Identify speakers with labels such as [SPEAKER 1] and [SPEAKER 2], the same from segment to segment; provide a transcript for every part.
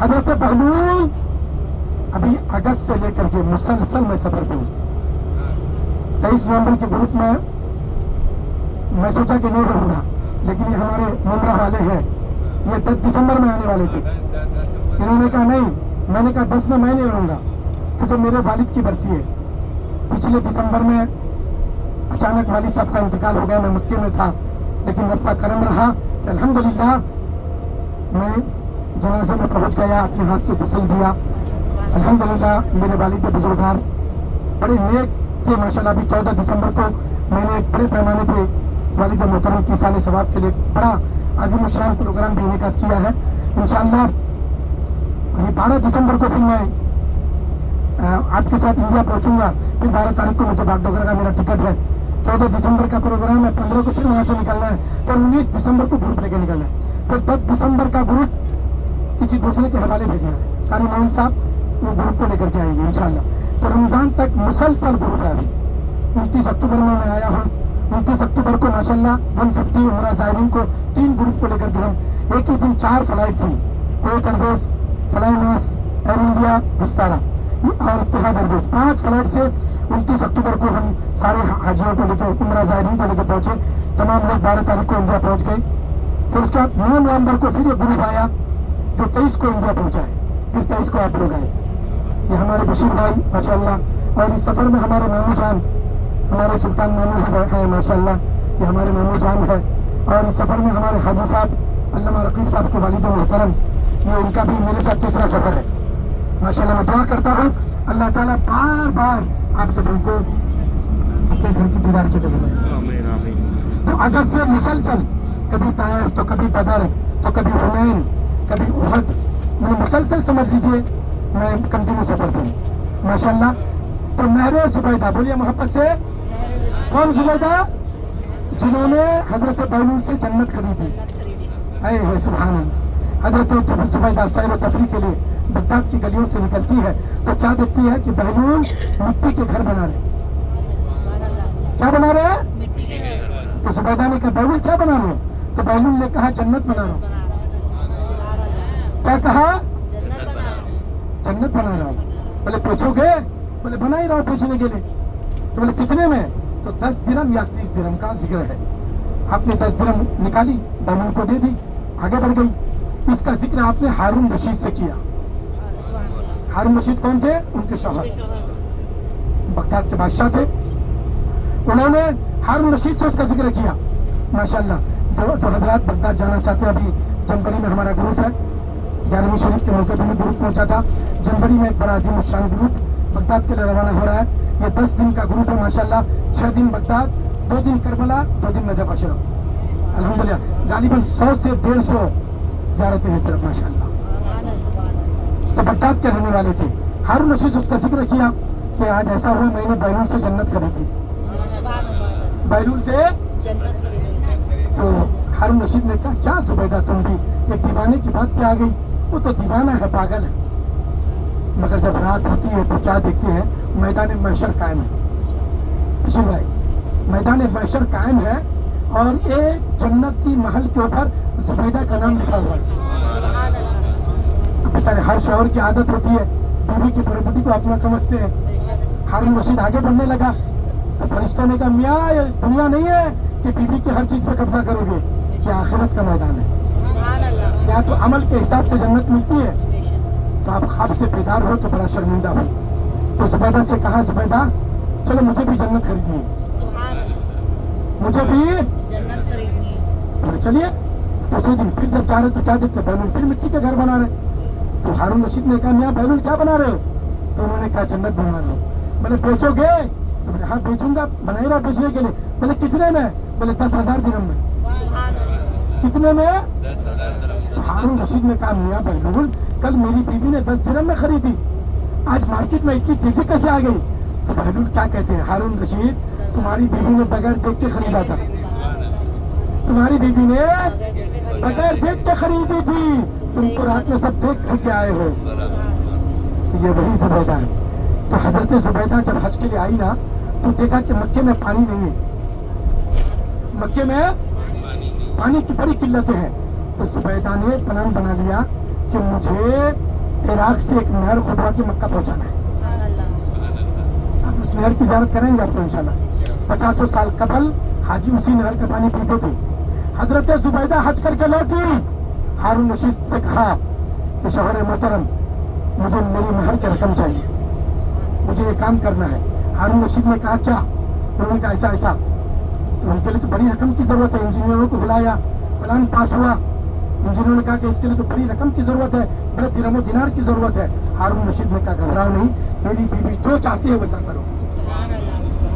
[SPEAKER 1] حضرت بہلول ابھی اگست سے لے کر کے مسلسل میں سفر پہ ہوں. 23 نومبر کے گروپ میں سوچا کہ نہیں رہوں گا, لیکن یہ ہمارے ممرہ والے ہیں, یہ 10 دسمبر میں آنے والے تھے. انہوں نے کہا نہیں, میں نے کہا 10 میں نہیں رہوں گا کیونکہ میرے والد کی برسی ہے. پچھلے دسمبر میں اچانک والد صاحب کا انتقال ہو گیا, میں مکے میں تھا, لیکن رب کا کرم رہا کہ الحمدللہ میں جنازے میں پہنچ گیا, اپنے ہاتھ سے غسل دیا. الحمدللہ میرے والد بزرگار بڑے نیک تھے ماشاءاللہ. ابھی 14 دسمبر کو میں نے ایک بڑے پیمانے پہ والد محترم کی سال ثواب کے لیے بڑا عظیم الشان پروگرام بھی انعقاد کیا ہے. انشاءاللہ ابھی 12 دسمبر کو پھر میں آپ کے ساتھ انڈیا پہنچوں گا. پھر 12 تاریخ کو مجھے باغڈوگرہ کا میرا ٹکٹ ہے. 14 دسمبر کا پروگرام ہے, 15 کو پھر وہاں سے نکلنا ہے, پھر 19 دسمبر کو گروپ لے کے نکلنا ہے, پھر 10 دسمبر کا گروپ کسی دوسرے کے حوالے بھیجنا ہے. قاری معین صاحب وہ گروپ کو لے کر کے آئیں گے انشاءاللہ. تو رمضان تک مسلسل گروپ ہے. ابھی 29 اکتوبر میں آیا ہوں. 29 اکتوبر کو ماشاءاللہ 150 عمرہ زائرین کو 3 گروپ کو لے کر کے ہم ایک ہی دن 4 فلائٹ تھی. کوسٹ ایئرویز, فلائی ناس, ایئر انڈیا, وستارا اور اتحاد ایئرویز, 5 فلائٹ سے 29 اکتوبر کو ہم سارے حاجیوں کو لے کے, عمرہ زائرین کو لے کے پہنچے. تمام لوگ 12 تاریخ کو انڈیا پہنچ گئے. پھر اس کے بعد 9 نومبر کو پھر یہ گروپ آیا جو 23 کو انڈیا پہنچا ہے. پھر 23 کو آپ لوگ آئے. یہ ہمارے بشیر بھائی ماشاءاللہ, اور اس سفر میں ہمارے مامو جان, ہمارے سلطان مامو ہیں ماشاءاللہ, یہ ہمارے مامو جان ہے. اور اس سفر میں ہمارے حاجی صاحب علامہ رقیب صاحب کے والد محترم, یہ ان کا بھی میرے ساتھ تیسرا سفر ہے ماشاءاللہ. میں دعا کرتا ہوں اللہ تعالیٰ بار بار آپ سب ان کو اپنے گھر کی دیدار کے لیے بلائے. تو اگر سے مسلسل کبھی طائف تو کبھی بدر تو کبھی حنین کبھی احد, میں مسلسل سمجھ لیجئے میں کنٹینیو سفر پہ ہوں ماشاءاللہ. تو مہر زبیدہ, بولیے محبت سے, کون زبیدہ؟ جنہوں نے حضرت بہلول سے جنت خریدی. اے ہے سبحان اللہ. حضرت زبیدہ سیر و تفریح کے لیے بغداد کی گلیوں سے نکلتی ہے تو کیا دیکھتی ہے کہ بہلول مٹی کے گھر بنا رہے. کیا بنا رہے ہیں؟ تو زبیدہ نے کہا بہلول کیا بنا رہے ہو؟ تو بہلول نے کہا جنت بنا رہا ہوں. کیا کہا؟ جنت بنا رہا ہوں. بولے پوچھو گے؟ بولے بنا ہی رہا ہوں پوچھنے کے لیے. تو بولے کتنے میں؟ تو 10 درہم یا 30 درہم کا ذکر ہے. آپ نے 10 درہم نکالی, بہلول کو دے دی, آگے بڑھ گئی. اس کا ذکر آپ نے ہارون رشید سے کیا. ہارون رشید کون تھے؟ ان کے شوہر, بغداد کے بادشاہ تھے. انہوں نے ہارون رشید سے اس کا ذکر کیا ماشاءاللہ. جو حضرات بغداد جانا چاہتے ہیں, ابھی جنوری میں ہمارا گروپ ہے, 11ویں شریف کے موقع پہ بھی گروپ پہنچا تھا. جنوری میں ایک بڑا عظیم الشان گروپ بغداد کے لیے روانہ ہو رہا ہے. یہ 10 دن کا گروپ ہے ماشاءاللہ. 6 دن بغداد, 2 دن کربلا, 2 دن نجف اشرف. الحمدللہ غالباً 100 سے 150 زیارتیں ہیں صرف ماشاءاللہ. تو بغداد کے رہنے والے تھے. ہارون رشید سے اس کا ذکر کیا کہ آج ایسا ہوا میں نے بہلول سے جنت خریدی. بہلول سے تو ہارون رشید نے کہا کیا زبیدہ تم بھی ایک دیوانے کی بات پہ آ گئی. وہ تو دیوانہ ہے, پاگل ہے, مگر جب رات ہوتی ہے تو کیا دیکھتے ہیں؟ میدان محشر قائم ہے. بشیر بھائی, میدان محشر قائم ہے اور ایک جنتی محل کے اوپر زبیدہ کا نام لکھا ہوا ہے. بیچارے ہر شوہر کی عادت ہوتی ہے بیوی کی پراپرٹی کو اپنا سمجھتے ہیں. ہارون رشید آگے بڑھنے لگا تو فرشتوں نے کہا میاں یہ دنیا نہیں ہے کہ بیوی کی ہر چیز پہ قبضہ کرو گے, یہ آخرت کا میدان ہے. یا تو عمل کے حساب سے جنت ملتی ہے, تو آپ خواب سے بیدار ہو تو بڑا شرمندہ ہو. تو زبیدہ سے کہا زبیدہ چلو مجھے بھی جنت خریدنی ہے, مجھے بھی جنت خریدنی ہے. تو چلیے. دوسرے دن پھر جب جا رہے تو کیا دیکھتے؟ بہلول پھر مٹی کے گھر بنا رہے. تو ہارون رشید نے کہا میاں بہلول کیا بنا رہے ہو؟ تو انہوں نے کہا جنت بنا رہا ہوں. بولے بیچو گے؟ تو بولے ہاں بیچوں گا, بنا ہی رہا بیچنے کے لیے. بولے کتنے میں؟ بولے 10,000 درہم میں. کتنے میں؟ ہارون رشید نے کہا میاں بہلول کل میری بیوی نے 10 درہم میں خریدی, آج مارکیٹ میں اتنی تیزی کیسے آ گئی؟ تو بہلول کیا کہتے ہیں, ہارون رشید تمہاری بیوی نے بغیر دیکھ کے خریدا تھا, تمہاری بیوی نے بغیر دیکھ کے خریدی تھی, تم کو رات میں سب دیکھ کر کے آئے ہو. تو یہ وہی زبیدہ ہے. تو حضرت زبیدہ جب حج کے لیے آئی نا تو دیکھا کہ مکے میں پانی نہیں ہے, مکے میں پانی کی بڑی قلتیں ہیں. تو زبیدہ نے پلان بنا لیا کہ مجھے عراق سے ایک نہر کھدوا کے مکہ پہنچانا ہے. آپ اس نہر کی زیارت کریں گے آپ کو انشاءاللہ. 500 سال قبل حاجی اسی نہر کا پانی پیتے تھے. حضرت زبیدہ حج کر کے لوٹی. ہارون رشید سے کہا کہ شوہر محترم مجھے میری مہر کی رقم چاہیے, مجھے یہ کام کرنا ہے. ہارون رشید نے کہا کیا؟ انہوں نے کہا ایسا ایسا. تو ان کے لیے تو بڑی رقم کی ضرورت ہے. انجینئروں کو بلایا, پلان پاس ہوا. انجینئروں نے کہا کہ اس کے لیے تو بڑی رقم کی ضرورت ہے, بڑے درہم و دینار کی ضرورت ہے. ہارون رشید نے کہا گھبراؤ نہیں, میری بیوی جو چاہتی ہے ویسا کرو.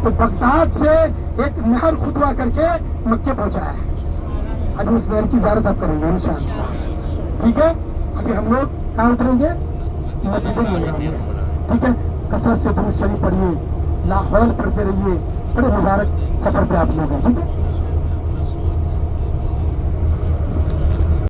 [SPEAKER 1] تو بغداد سے ایک نہر کھدوا کر کے مکے پہنچایا ہے. اب اس نہر کی زیارت آپ کریں گے انشاءاللہ. ٹھیک ہے, ابھی ہم لوگ کہاں اتریں گے؟ مسجد النبوی میں. ٹھیک ہے, کثرت سے درود شریف پڑھیے, لاحول پڑھتے رہیے. بڑے مبارک سفر پہ آپ لوگ ہیں. ٹھیک ہے.